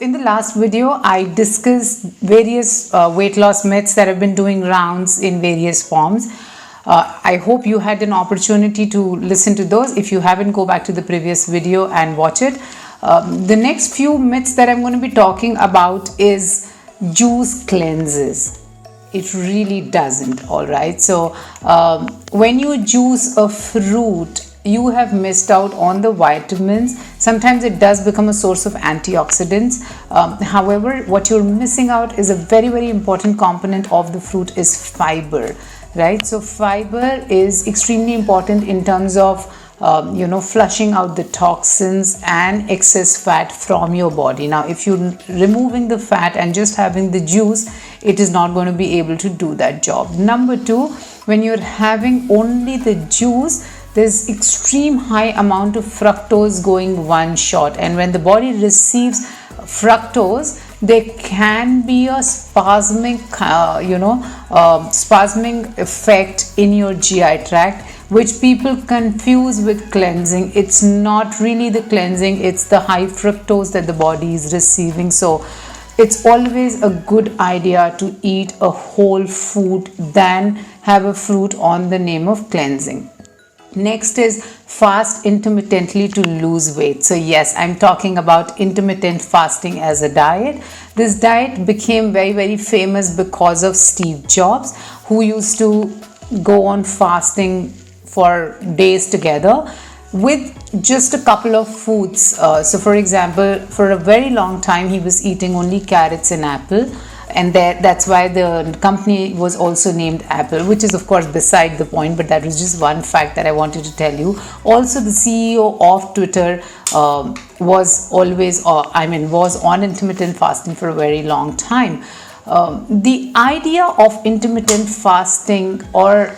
in the last video, I discussed various weight loss myths that have been doing rounds in various forms. I hope you had an opportunity to listen to those. If you haven't, go back to the previous video and watch it. The next few myths that I'm going to be talking about is juice cleanses. It really doesn't, all right? So when you juice a fruit, you have missed out on the vitamins. Sometimes it does become a source of antioxidants. However, what you're missing out is a very, very important component of the fruit is fiber, right? So fiber is extremely important in terms of flushing out the toxins and excess fat from your body. Now, if you're removing the fat and just having the juice, it is not going to be able to do that job. Number two, when you're having only the juice, there's extreme high amount of fructose going one shot, and when the body receives fructose, there can be a spasming effect in your GI tract, which people confuse with cleansing. It's not really the cleansing, it's the high fructose that the body is receiving. So it's always a good idea to eat a whole food than have a fruit on the name of cleansing. Next is fast intermittently to lose weight. So yes, I'm talking about intermittent fasting as a diet. This diet became very, very famous because of Steve Jobs, who used to go on fasting for days together with just a couple of foods. So for example, for a very long time, he was eating only carrots and apple. And that's why the company was also named Apple, which is of course beside the point, but that was just one fact that I wanted to tell you. Also, the CEO of Twitter was on intermittent fasting for a very long time. The idea of intermittent fasting or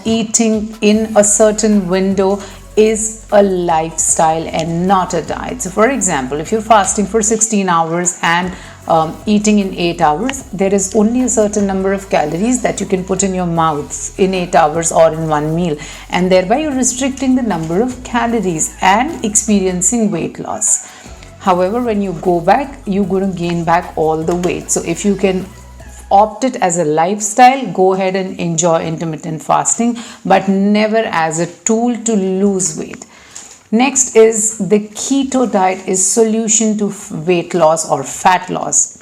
eating in a certain window is a lifestyle and not a diet. So for example, if you're fasting for 16 hours and eating in 8 hours, there is only a certain number of calories that you can put in your mouth in 8 hours or in one meal, and thereby you're restricting the number of calories and experiencing weight loss. However, when you go back, you're going to gain back all the weight. So if you can opt it as a lifestyle, go ahead and enjoy intermittent fasting, but never as a tool to lose weight. Next is the keto diet is solution to weight loss or fat loss.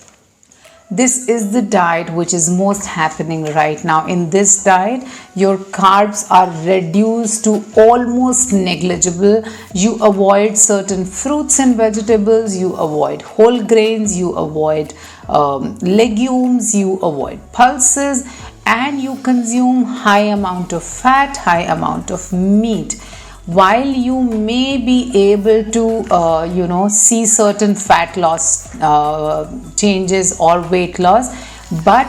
This is the diet which is most happening right now. In this diet, your carbs are reduced to almost negligible. You avoid certain fruits and vegetables, you avoid whole grains, you avoid legumes, you avoid pulses, and you consume high amount of fat, high amount of meat. While you may be able to see certain fat loss changes or weight loss, but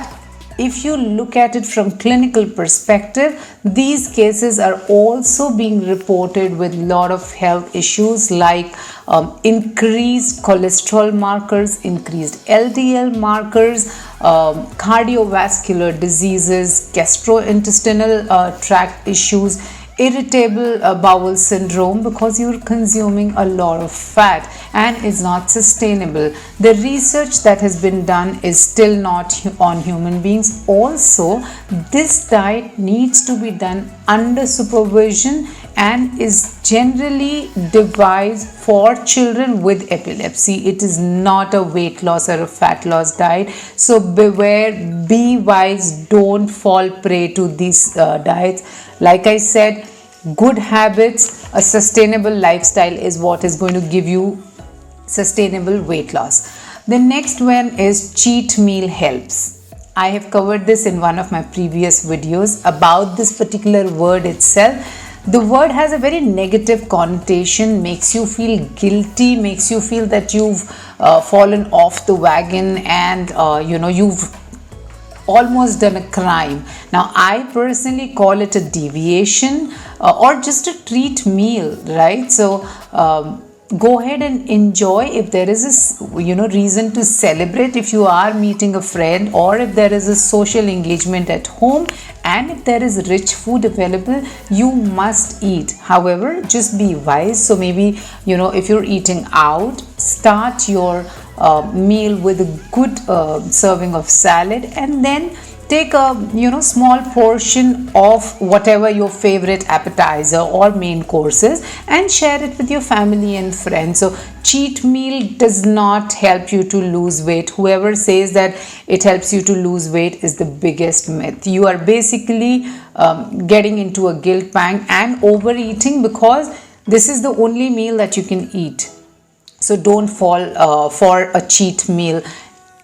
if you look at it from clinical perspective, these cases are also being reported with a lot of health issues like increased cholesterol markers, increased LDL markers, cardiovascular diseases, gastrointestinal tract issues, irritable bowel syndrome, because you're consuming a lot of fat and it's not sustainable. The research that has been done is still not on human beings. Also, this diet needs to be done under supervision and is generally devised for children with epilepsy. It is not a weight loss or a fat loss diet. So beware, be wise, don't fall prey to these diets. Like I said, good habits, a sustainable lifestyle is what is going to give you sustainable weight loss. The next one is cheat meal helps. I have covered this in one of my previous videos about this particular word itself. The word has a very negative connotation, makes you feel guilty, makes you feel that you've fallen off the wagon and you've almost done a crime. Now, I personally call it a deviation or just a treat meal, right? So go ahead and enjoy. If there is a reason to celebrate, if you are meeting a friend or if there is a social engagement at home and if there is rich food available, you must eat. However, just be wise. So maybe if you're eating out, start your meal with a good serving of salad, and then take a small portion of whatever your favorite appetizer or main courses and share it with your family and friends. So cheat meal does not help you to lose weight. Whoever says that it helps you to lose weight is the biggest myth. You are basically getting into a guilt pang and overeating because this is the only meal that you can eat. So don't fall for a cheat meal.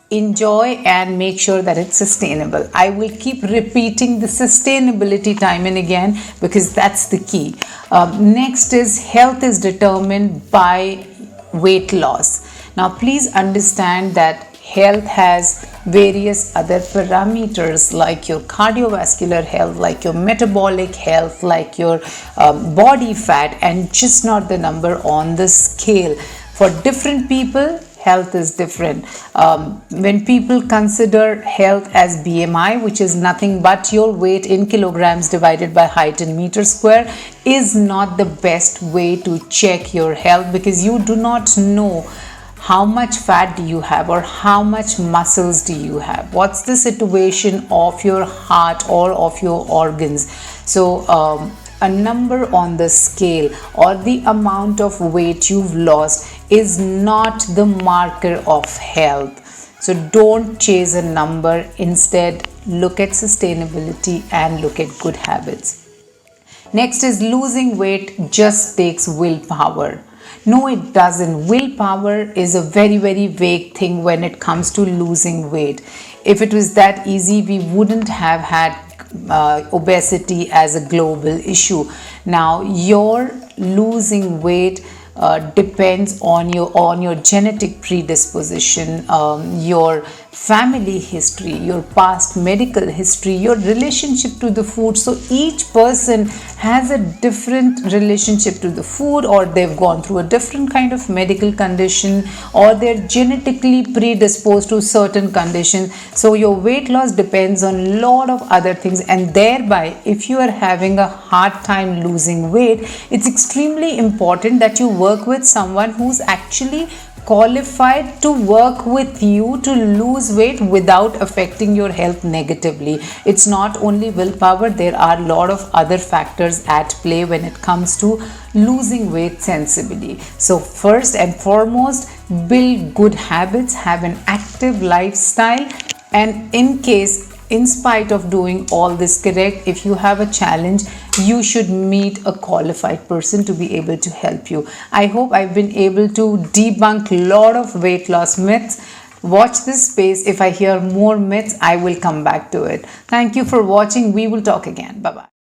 Enjoy and make sure that it's sustainable. I will keep repeating the sustainability time and again because that's the key. Next is health is determined by weight loss. Now please understand that health has various other parameters like your cardiovascular health, like your metabolic health, like your body fat, and just not the number on the scale. For different people, health is different. When people consider health as BMI, which is nothing but your weight in kilograms divided by height in meters square, is not the best way to check your health, because you do not know how much fat do you have or how much muscles do you have, what's the situation of your heart or of your organs. So a number on the scale or the amount of weight you've lost is not the marker of health. So don't chase a number. Instead, look at sustainability and look at good habits. Next is losing weight just takes willpower. No, it doesn't. Willpower is a very, very vague thing when it comes to losing weight. If it was that easy, we wouldn't have had obesity as a global issue. Now, your losing weight depends on your genetic predisposition, your family history, your past medical history, your relationship to the food. So each person has a different relationship to the food, or they've gone through a different kind of medical condition, or they're genetically predisposed to certain conditions. So your weight loss depends on a lot of other things, and thereby if you are having a hard time losing weight, it's extremely important that you work with someone who's actually qualified to work with you to lose weight without affecting your health negatively. It's not only willpower, there are a lot of other factors at play when it comes to losing weight sensibly. So first and foremost, build good habits, have an active lifestyle, and in spite of doing all this correct, if you have a challenge, you should meet a qualified person to be able to help you. I hope I've been able to debunk a lot of weight loss myths. Watch this space. If I hear more myths, I will come back to it. Thank you for watching. We will talk again. Bye-bye.